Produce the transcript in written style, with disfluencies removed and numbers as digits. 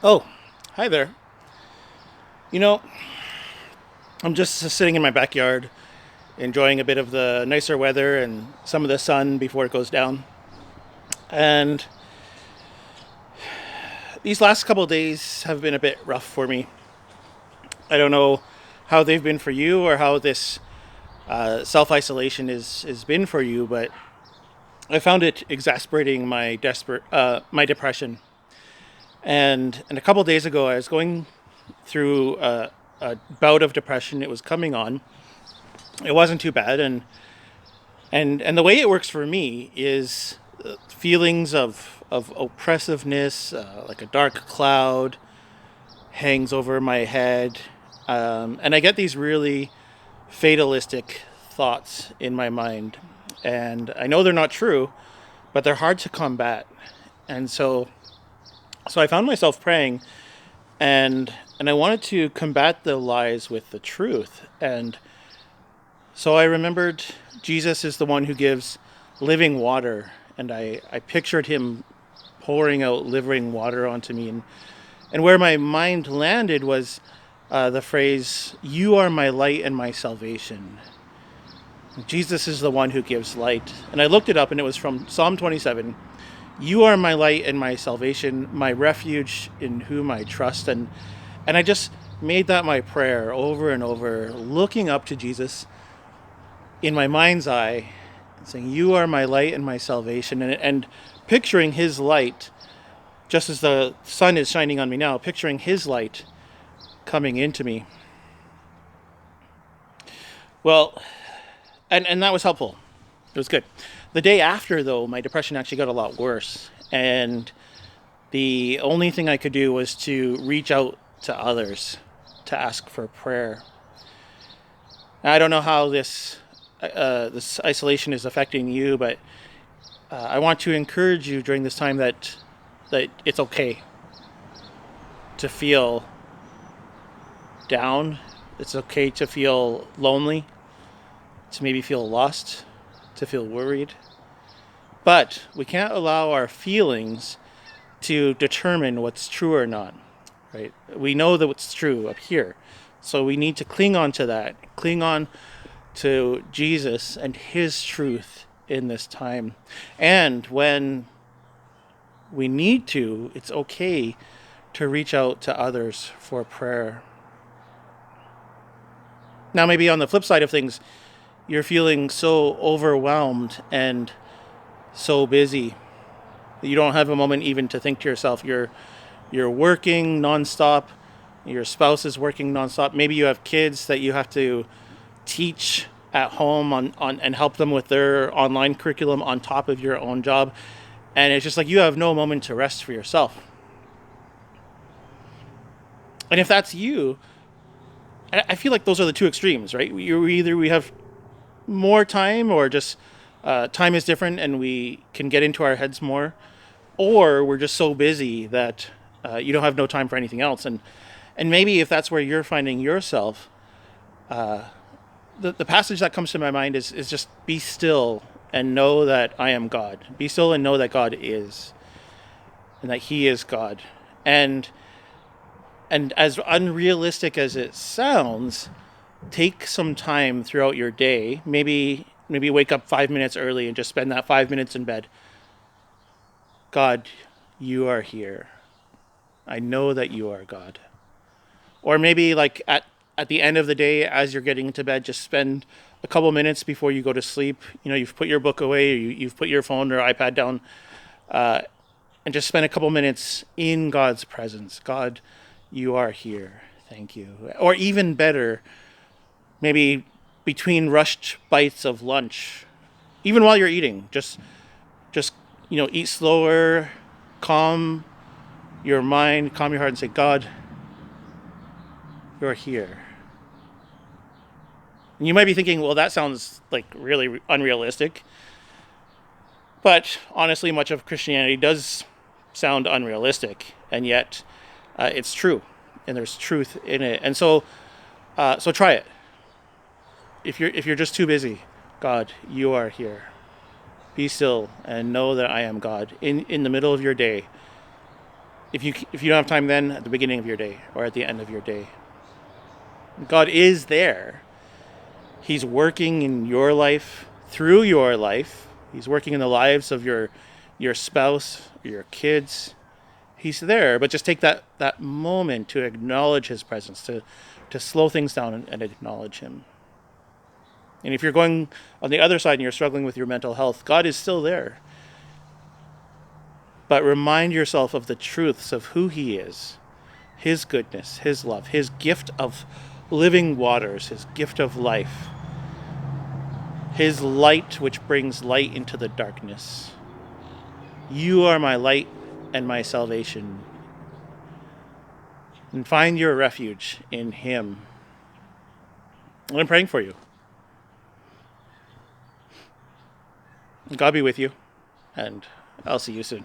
Oh, hi there. You know, I'm just sitting in my backyard, enjoying a bit of the nicer weather and some of the sun before it goes down. And these last couple of days have been a bit rough for me. I don't know how they've been for you or how this self isolation is has been for you, but I found it exasperating my depression. And a couple of days ago, I was going through a bout of depression. It was coming on. It wasn't too bad, and the way it works for me is feelings of oppressiveness, like a dark cloud hangs over my head, and I get these really fatalistic thoughts in my mind, and I know they're not true, but they're hard to combat, and so I found myself praying, and I wanted to combat the lies with the truth, and so I remembered Jesus is the one who gives living water, and I pictured him pouring out living water onto me. And where my mind landed was the phrase, "You are my light and my salvation." Jesus is the one who gives light. And I looked it up, and it was from Psalm 27. You are my light and my salvation, my refuge in whom I trust. And I just made that my prayer over and over, looking up to Jesus in my mind's eye, saying, "You are my light and my salvation," and picturing His light, just as the sun is shining on me now, picturing His light coming into me. Well, and that was helpful. It was good. The day after, though, my depression actually got a lot worse, and the only thing I could do was to reach out to others to ask for prayer. I don't know how this isolation is affecting you, but I want to encourage you during this time that it's okay to feel down. It's okay to feel lonely, to maybe feel lost, to feel worried. But we can't allow our feelings to determine what's true or not, right? We know that what's true up here. So we need to cling on to that, cling on to Jesus and His truth in this time. And when we need to, it's okay to reach out to others for prayer. Now, maybe on the flip side of things, you're feeling so overwhelmed and so busy that you don't have a moment even to think to yourself. You're working nonstop. Your spouse is working nonstop. Maybe you have kids that you have to teach at home on and help them with their online curriculum on top of your own job. And it's just like you have no moment to rest for yourself. And if that's you, I feel like those are the two extremes, right? Either we have more time, or just time is different and we can get into our heads more, or we're just so busy that you don't have no time for anything else. And maybe if that's where you're finding yourself, the passage that comes to my mind is just be still and know that I am God. Be still and know that God is, and that He is God. And and as unrealistic as it sounds, take some time throughout your day. Maybe wake up 5 minutes early and just spend that 5 minutes in bed. God, you are here. I know that you are God. Or maybe like at the end of the day, as you're getting into bed, just spend a couple minutes before you go to sleep. You know, you've put your book away, or you've put your phone or iPad down, and just spend a couple minutes in God's presence. God, you are here. Thank you. Or even better, maybe between rushed bites of lunch, even while you're eating, just eat slower, calm your mind, calm your heart, and say, God, you're here. And you might be thinking, well, that sounds like really unrealistic. But honestly, much of Christianity does sound unrealistic, and yet it's true, and there's truth in it. And so try it. If you're just too busy, God, you are here. Be still and know that I am God in the middle of your day. if you don't have time then, at the beginning of your day or at the end of your day. God is there. He's working in your life, through your life. He's working in the lives of your spouse, your kids. He's there, but just take that moment to acknowledge his presence, to slow things down and acknowledge him. And if you're going on the other side and you're struggling with your mental health, God is still there. But remind yourself of the truths of who he is, his goodness, his love, his gift of living waters, his gift of life, his light which brings light into the darkness. You are my light and my salvation. And find your refuge in him. And I'm praying for you. God be with you, and I'll see you soon.